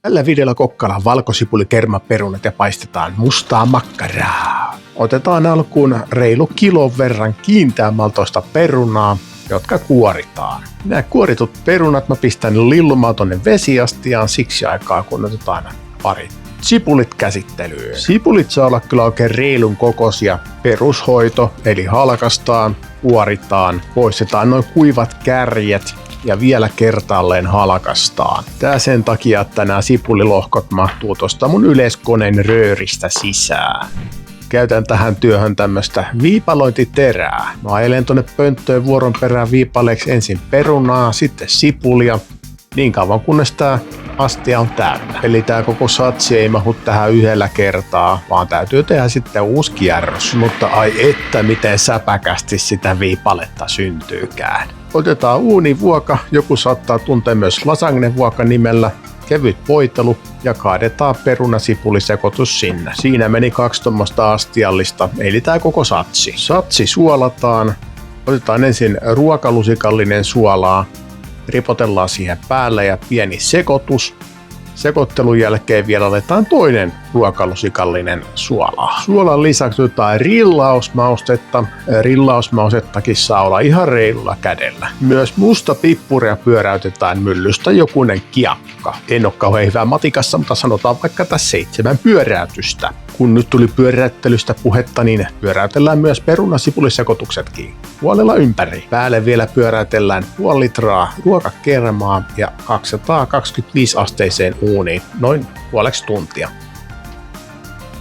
Tällä videolla kokkaillaan valkosipulikermaperunat ja paistetaan mustaa makkaraa. Otetaan alkuun reilu kilon verran kiinteämaltoista perunaa, jotka kuoritaan. Nämä kuoritut perunat mä pistän lillumaan tonne vesiastiaan siksi aikaa, kun otetaan pari sipulit käsittelyyn. Sipulit saa olla kyllä oikein reilun kokoisia. Perushoito, eli halkastaan, kuoritaan, poistetaan noin kuivat kärjet ja vielä kertaalleen halkastaan. Tää sen takia, että nämä sipulilohkot mahtuu tosta mun yleiskoneen rööristä sisään. Käytän tähän työhön tämmöstä viipalointiterää. Mä ajelen tonne pönttöön vuoron perään viipaleeksi ensin perunaa, sitten sipulia, niin kauan kunnes tää astia on täynnä. Eli tää koko satsi ei mahu tähän yhdellä kertaa, vaan täytyy tehdä sitten uusi kierros. Mutta ai että miten säpäkästi sitä viipaletta syntyykään. Otetaan uunivuoka, joku saattaa tuntea myös lasagnevuoka nimellä, kevyt voitelu ja kaadetaan perunasipulisekoitus sinne. Siinä meni 2 tommoista astiallista, eli tää koko satsi. Satsi suolataan, otetaan ensin ruokalusikallinen suolaa, ripotellaan siihen päälle ja pieni sekoitus. Sekoittelun jälkeen vielä aletaan toinen ruokalusikallinen suolaa. Suolan lisäksi otetaan rillausmaustetta. Rillausmaustettakin saa olla ihan reilulla kädellä. Myös musta pippuria pyöräytetään myllystä jokunen kiakka. En ole kauhean hyvä matikassa, mutta sanotaan vaikka tässä 7 pyöräytystä. Kun nyt tuli pyöräyttelystä puhetta, niin pyöräytellään myös perunasipulisekoituksetkin puolella ympäri. Päälle vielä pyöräytellään puoli litraa ruokakermaa ja 225 asteiseen uuniin noin puoleksi tuntia.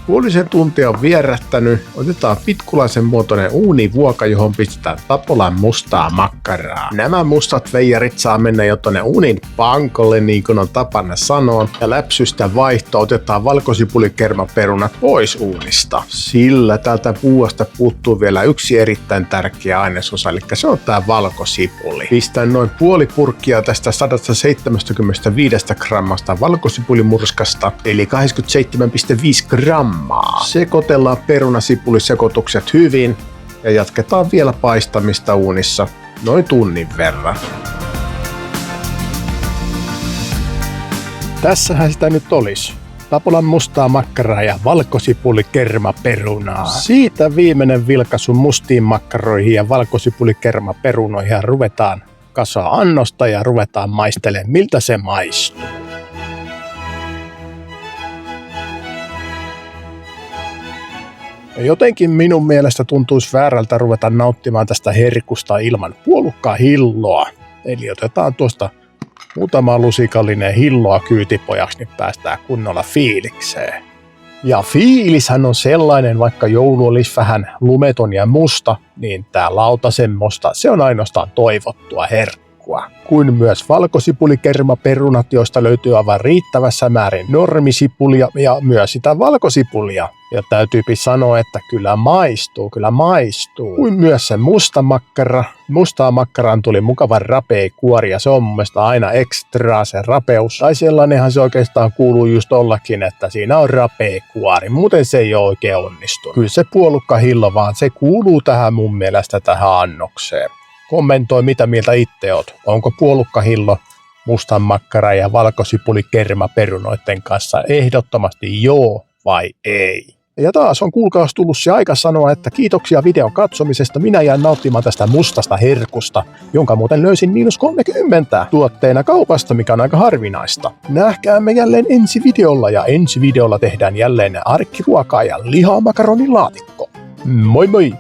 Puolisen tuntia on vierähtänyt, otetaan pitkulaisen muotoinen uunivuoka, johon pistetään Tapolan mustaa makkaraa. Nämä mustat veijarit saa mennä jo tonne uunin pankolle, niin kuin on tapana sanoa, ja läpsystä vaihto otetaan valkosipulikermaperunat pois uunista. Sillä tältä puuasta puuttuu vielä yksi erittäin tärkeä ainesosa, eli se on tää valkosipuli. Pistän noin puoli purkkia tästä 175 grammasta valkosipulimurskasta, eli 87,5 grammaa. Sekoitellaan perunasipulisekoitukset hyvin ja jatketaan vielä paistamista uunissa noin tunnin verran. Tässähän sitä nyt olisi. Tapolan mustaa makkaraa ja valkosipulikermaperunaa. Siitä viimeinen vilkaisu mustiin makkaroihin ja valkosipulikermaperunoihin ja ruvetaan kasaa annosta ja ruvetaan maistelemaan, miltä se maistuu. Jotenkin minun mielestä tuntuisi väärältä ruveta nauttimaan tästä herkusta ilman puolukkahilloa. Eli otetaan tuosta muutama lusikallinen hilloa kyytipojaksi, niin päästään kunnolla fiilikseen. Ja fiilishän on sellainen, vaikka joulu olisi vähän lumeton ja musta, niin tää lautasemmosta, se on ainoastaan toivottua herkkua. Kuin myös valkosipulikermaperunat, joista löytyy aivan riittävässä määrin normisipulia ja myös sitä valkosipulia. Ja täytyypi sanoa, että kyllä maistuu. Kuin myös se musta makkara. Mustaa makkaraan tuli mukava rapea kuori ja se on mun mielestä aina ekstraa se rapeus. Tai sellainenhan se oikeastaan kuuluu just ollakin, että siinä on rapea kuori. Muuten se ei ole oikein onnistunut. Kyllä se puolukkahillo vaan se kuuluu tähän mun mielestä tähän annokseen. Kommentoi mitä mieltä itse oot. Onko puolukkahillo mustan makkara ja valkosipulikermaperunoiden kanssa ehdottomasti joo vai ei? Ja taas on kuulkaas tullut se aika sanoa, että kiitoksia videon katsomisesta. Minä jään nauttimaan tästä mustasta herkusta, jonka muuten löysin -30 tuotteena kaupasta, mikä on aika harvinaista. Nähkäämme jälleen ensi videolla ja ensi videolla tehdään jälleen arkkiruokaa ja lihamakaronilaatikko. Moi moi!